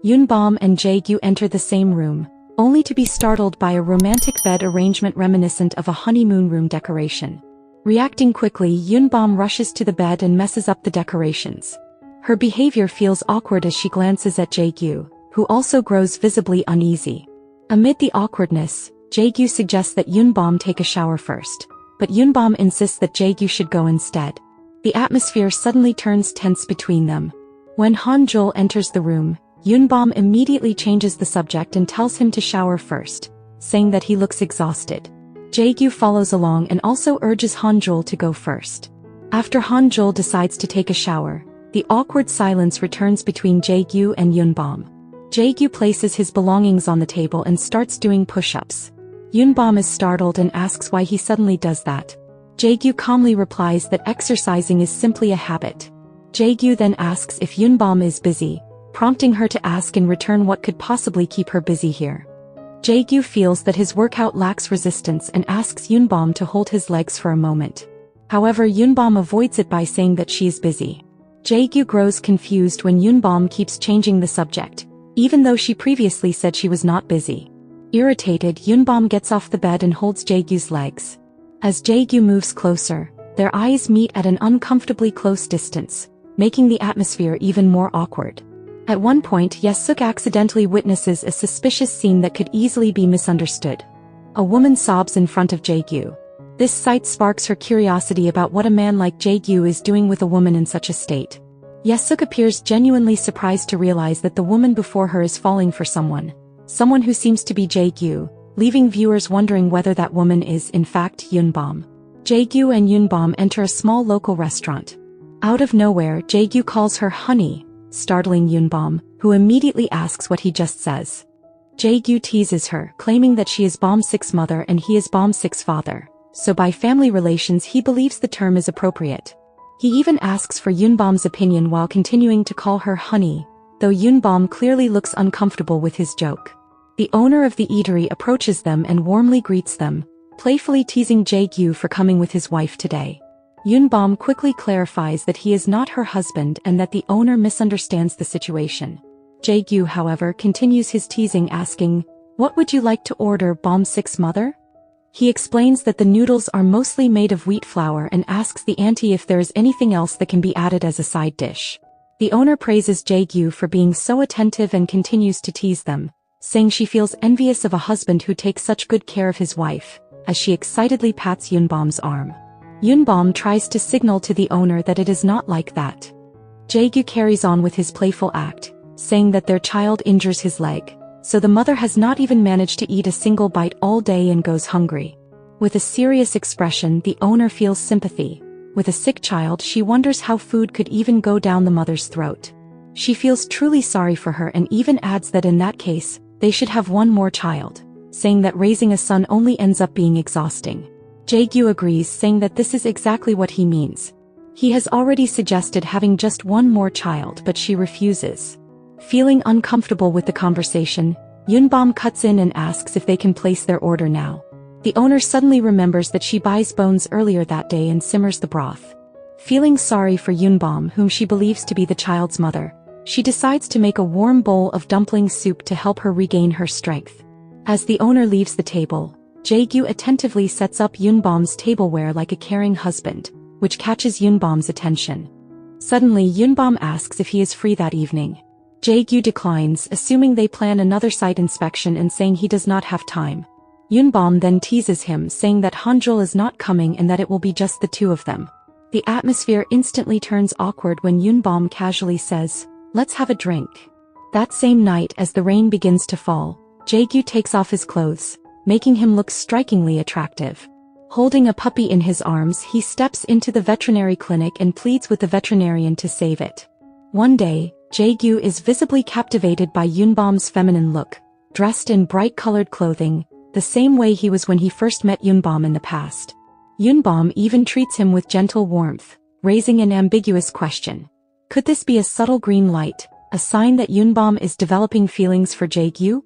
Yunbom and Jae-gyu enter the same room, only to be startled by a romantic bed arrangement reminiscent of a honeymoon room decoration. Reacting quickly, Yunbom rushes to the bed and messes up the decorations. Her behavior feels awkward as she glances at Jae-gyu, who also grows visibly uneasy. Amid the awkwardness, Jae-gyu suggests that Yunbom take a shower first, but Yunbom insists that Jae-gyu should go instead. The atmosphere suddenly turns tense between them. When Han-jul enters the room, Yunbom immediately changes the subject and tells him to shower first, saying that he looks exhausted. Jae-gyu follows along and also urges Han-jul to go first. After Han-jul decides to take a shower, the awkward silence returns between Jae-gyu and Yunbom. Jae-gyu places his belongings on the table and starts doing push-ups. Yunbom is startled and asks why he suddenly does that. Jae-gyu calmly replies that exercising is simply a habit. Jae-gyu then asks if Yunbom is busy, prompting her to ask in return what could possibly keep her busy here. Jae-gyu feels that his workout lacks resistance and asks Yunbom to hold his legs for a moment. However, Yunbom avoids it by saying that she is busy. Jae-gyu grows confused when Yunbom keeps changing the subject, even though she previously said she was not busy. Irritated, Yunbom gets off the bed and holds Jae-gyu's legs. As Jae-gyu moves closer, their eyes meet at an uncomfortably close distance, making the atmosphere even more awkward. At one point, Yesuk accidentally witnesses a suspicious scene that could easily be misunderstood. A woman sobs in front of Jae-gyu. This sight sparks her curiosity about what a man like Jae-gyu is doing with a woman in such a state. Yesuk appears genuinely surprised to realize that the woman before her is falling for someone who seems to be Jae-gyu, leaving viewers wondering whether that woman is, in fact, Yunbom. Jae-gyu and Yunbom enter a small local restaurant. Out of nowhere, Jae-gyu calls her honey, startling Yunbom, who immediately asks what he just says. Jae-gyu teases her, claiming that she is Bom-sik's mother and he is Bom-sik's father, so by family relations he believes the term is appropriate. He even asks for Yunbom's opinion while continuing to call her honey, though Yunbom clearly looks uncomfortable with his joke. The owner of the eatery approaches them and warmly greets them, playfully teasing Jae-gyu for coming with his wife today. Yunbom quickly clarifies that he is not her husband and that the owner misunderstands the situation. Jae-gyu, however, continues his teasing, asking, "What would you like to order, Bom-sik's mother?" He explains that the noodles are mostly made of wheat flour and asks the auntie if there is anything else that can be added as a side dish. The owner praises Jae-gyu for being so attentive and continues to tease them, saying she feels envious of a husband who takes such good care of his wife, as she excitedly pats Yunbom's arm. Yunbom tries to signal to the owner that it is not like that. Jae-gyu carries on with his playful act, saying that their child injures his leg, so the mother has not even managed to eat a single bite all day and goes hungry. With a serious expression, the owner feels sympathy. With a sick child, she wonders how food could even go down the mother's throat. She feels truly sorry for her and even adds that in that case, they should have one more child, saying that raising a son only ends up being exhausting. Jae-gyu agrees, saying that this is exactly what he means. He has already suggested having just one more child, but she refuses. Feeling uncomfortable with the conversation, Yunbom cuts in and asks if they can place their order now. The owner suddenly remembers that she buys bones earlier that day and simmers the broth. Feeling sorry for Yunbom, whom she believes to be the child's mother, she decides to make a warm bowl of dumpling soup to help her regain her strength. As the owner leaves the table, Jae-gyu attentively sets up Yunbom's tableware like a caring husband, which catches Yunbom's attention. Suddenly, Yunbom asks if he is free that evening. Jae-gyu declines, assuming they plan another site inspection and saying he does not have time. Yunbom then teases him, saying that Han-jul is not coming and that it will be just the two of them. The atmosphere instantly turns awkward when Yunbom casually says, "Let's have a drink." That same night, as the rain begins to fall, Jae-gyu takes off his clothes, making him look strikingly attractive. Holding a puppy in his arms, he steps into the veterinary clinic and pleads with the veterinarian to save it. One day, Jae-gyu is visibly captivated by Yunbom's feminine look, dressed in bright-colored clothing, the same way he was when he first met Yunbom in the past. Yunbom even treats him with gentle warmth, raising an ambiguous question. Could this be a subtle green light, a sign that Yunbom is developing feelings for Jae-gyu?